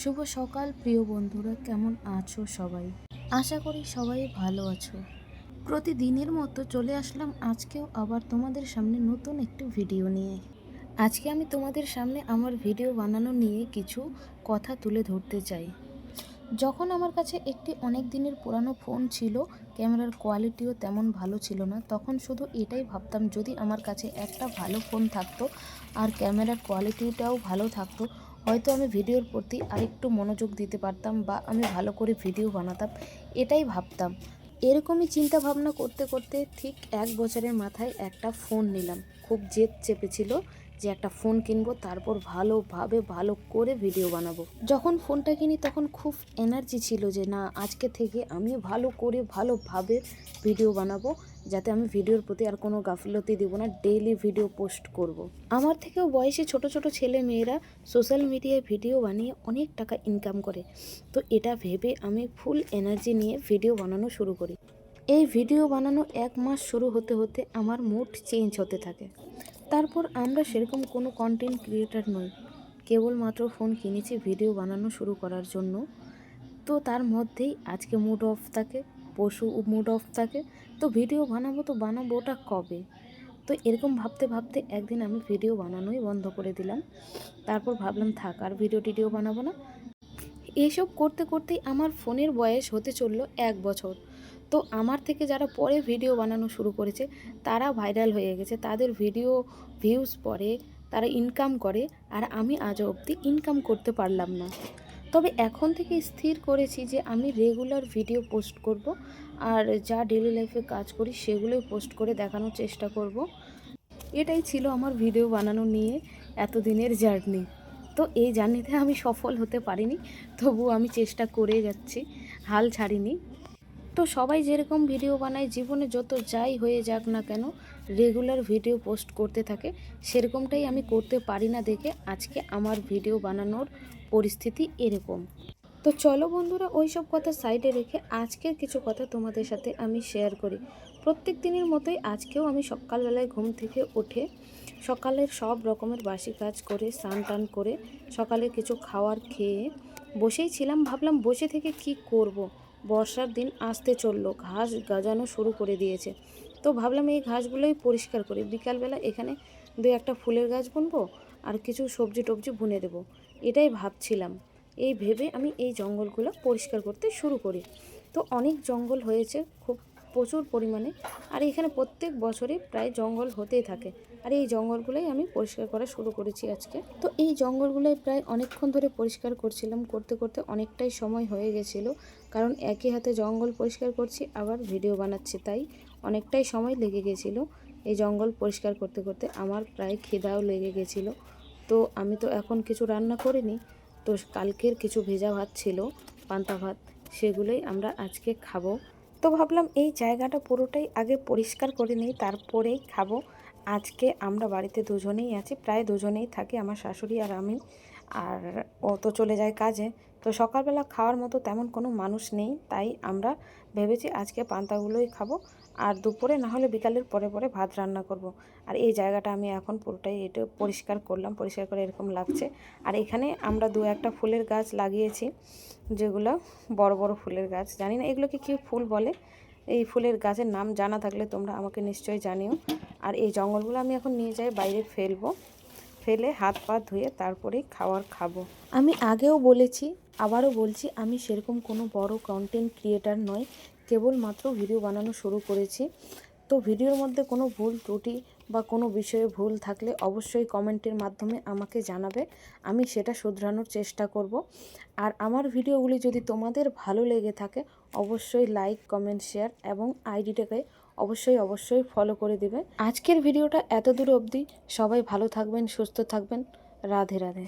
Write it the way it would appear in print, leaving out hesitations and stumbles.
শুভ সকাল প্রিয় বন্ধুরা, কেমন আছো সবাই? আশা করি সবাই ভালো আছো। প্রতিদিনের মতো চলে আসলাম আজকেও আবার তোমাদের সামনে নতুন একটি ভিডিও নিয়ে। আজকে আমি তোমাদের সামনে আমার ভিডিও বানানো নিয়ে কিছু কথা তুলে ধরতে চাই। যখন আমার কাছে একটি অনেক দিনের পুরানো ফোন ছিল, ক্যামেরার কোয়ালিটিও তেমন ভালো ছিল না, তখন শুধু এটাই ভাবতাম যদি আমার কাছে একটা ভালো ফোন থাকতো আর ক্যামেরার কোয়ালিটিটাও ভালো থাকতো, হয়তো আমি ভিডিওর প্রতি আরেকটু মনোযোগ দিতে পারতাম বা আমি ভালো করে ভিডিও বানাতাম, এটাই ভাবতাম। এরকমই চিন্তা ভাবনা করতে করতে ঠিক 1 বছরের মাথায় একটা ফোন নিলাম। খুব জেদ চেপেছিল যে একটা ফোন কিনবো, তারপর ভালোভাবে ভালো করে ভিডিও বানাবো। যখন ফোনটা কিনি তখন খুব এনার্জি ছিল যে না, আজকে থেকে আমি ভালো করে ভালোভাবে ভিডিও বানাবো, যাতে আমি ভিডিওর প্রতি আর কোনো গাফিলতি দেবো না, ডেইলি ভিডিও পোস্ট করব। আমার থেকেও বয়সে ছোট ছোট ছেলে মেয়েরা সোশ্যাল মিডিয়ায় ভিডিও বানিয়ে অনেক টাকা ইনকাম করে। তো এটা ভেবে আমি ফুল এনার্জি নিয়ে ভিডিও বানানো শুরু করি। এই ভিডিও বানানো 1 মাস শুরু হতে হতে আমার মুড চেঞ্জ হতে থাকে। তারপর আমরা সেরকম কোনো কন্টেন্ট ক্রিয়েটার নই, কেবলমাত্র ফোন কিনেছি ভিডিও বানানো শুরু করার জন্য। তো তার মধ্যেই আজকে মুড অফ থাকে, পরশু মুড অফ থাকে, তো ভিডিও বানাবো তো বানাবো, ওটা কবে? তো এরকম ভাবতে ভাবতে একদিন আমি ভিডিও বানানোই বন্ধ করে দিলাম। তারপর ভাবলাম থাক, আর ভিডিও টিডিও বানাবো না। এসব করতে করতেই আমার ফোনের বয়স হতে চললো 1 বছর। তো আমার থেকে যারা পরে ভিডিও বানানো শুরু করেছে তারা ভাইরাল হয়ে গেছে, তাদের ভিডিও ভিউজ পড়ে, তারা ইনকাম করে, আর আমি আজও অবধি ইনকাম করতে পারলাম না। তবে এখন থেকে স্থির করেছি যে আমি রেগুলার ভিডিও পোস্ট করব, আর যা ডেলি লাইফে কাজ করি সেগুলোই পোস্ট করে দেখানোর চেষ্টা করব। এটাই ছিল আমার ভিডিও বানানো নিয়ে এতদিনের জার্নি। তো এই জার্নিতে আমি সফল হতে পারিনি, তবুও আমি চেষ্টা করে যাচ্ছি, হাল ছাড়িনি। তো সবাই যেরকম ভিডিও বানায়, জীবনে যত যাই হয়ে যাক না কেন, রেগুলার ভিডিও পোস্ট করতে থাকে, সেরকমটাই আমি করতে পারি না দেখে আজকে আমার ভিডিও বানানোর পরিস্থিতি এরকম। তো চলো বন্ধুরা, ওই সব কথা সাইডে রেখে আজকের কিছু কথা তোমাদের সাথে আমি শেয়ার করি। প্রত্যেক দিনের মতোই আজকেও আমি সকালবেলায় ঘুম থেকে উঠে সকালের সব রকমের বাসি কাজ করে স্নান টান করে সকালে কিছু খাওয়ার খেয়ে বসেই ছিলাম। ভাবলাম বসে থেকে কি করব। বর্ষার দিন আসতে চললো, ঘাস গজানো শুরু করে দিয়েছে। তো ভাবলাম এই ঘাসগুলোই পরিষ্কার করি, বিকালবেলা এখানে 2-1টা ফুলের গাছ বুনবো আর কিছু সবজি টবজি বুনে দেবো, এটাই ভাবছিলাম। এই ভেবে আমি এই জঙ্গলগুলো পরিষ্কার করতে শুরু করি। তো অনেক জঙ্গল হয়েছে, খুব প্রচুর পরিমাণে, আর এখানে প্রত্যেক বছরই প্রায় জঙ্গল হতেই থাকে। আর এই জঙ্গলগুলোই আমি পরিষ্কার করা শুরু করেছি আজকে। তো এই জঙ্গলগুলোই প্রায় অনেকক্ষণ ধরে পরিষ্কার করছিলাম, করতে করতে অনেকটাই সময় হয়ে গেছিলো, কারণ একই হাতে জঙ্গল পরিষ্কার করছি আবার ভিডিও বানাচ্ছি, তাই অনেকটাই সময় লেগে গেছিলো। এই জঙ্গল পরিষ্কার করতে করতে আমার প্রায় খিদাও লেগে গেছিলো। তো আমি তো এখন কিছু রান্না করিনি, তো কালকের কিছু ভেজা ভাত ছিল, পান্তা ভাত, সেগুলোই আমরা আজকে খাবো। তো ভাবলাম এই জায়গাটা পুরোটাই আগে পরিষ্কার করে নিই, তারপরেই খাবো। আজকে আমরা বাড়িতে দুজনেই আছি, প্রায় দুজনেই থাকি, আমার শাশুড়ি আর আমি। আর ও তো চলে যায় কাজে। তো সকালবেলা খাওয়ার মতো তেমন কোনো মানুষ নেই, তাই আমরা ভেবেছি আজকে পান্তাগুলোই খাবো। আর দুপুরে না হলে বিকালের পরে পরে ভাত রান্না করব। আর এই জায়গাটা আমি এখন পুরোটাই এটা পরিষ্কার করলাম, পরিষ্কার করে এরকম লাগছে। আর এখানে আমরা 2-1টা ফুলের গাছ লাগিয়েছি, যেগুলো বড় বড় ফুলের গাছ, জানি না এগুলোকে কী ফুল বলে। এই ফুলের গাছের নাম জানা থাকলে তোমরা আমাকে নিশ্চয়ই জানিও। আর এই জঙ্গলগুলো আমি এখন নিয়ে যাই বাইরে ফেলবো, ফেলে হাত পা ধুয়ে তারপরেই খাবো। আমি আগেও বলেছি, আবারও বলছি, আমি সেরকম কোনো বড় কন্টেন্ট ক্রিয়েটার নই, কেবলমাত্র ভিডিও বানানো শুরু করেছি। তো ভিডিওর মধ্যে কোনো ভুল ত্রুটি বা কোনো বিষয়ে ভুল থাকলে অবশ্যই কমেন্টের মাধ্যমে আমাকে জানাবে, আমি সেটা শুধরানোর চেষ্টা করব। আর আমার ভিডিওগুলি যদি তোমাদের ভালো লেগে থাকে অবশ্যই লাইক, কমেন্ট, শেয়ার এবং আইডিটাকে অবশ্যই ফলো করে দেবে। আজকের ভিডিওটা এত দূর অবধি, সবাই ভালো থাকবেন, সুস্থ থাকবেন। রাধে রাধে।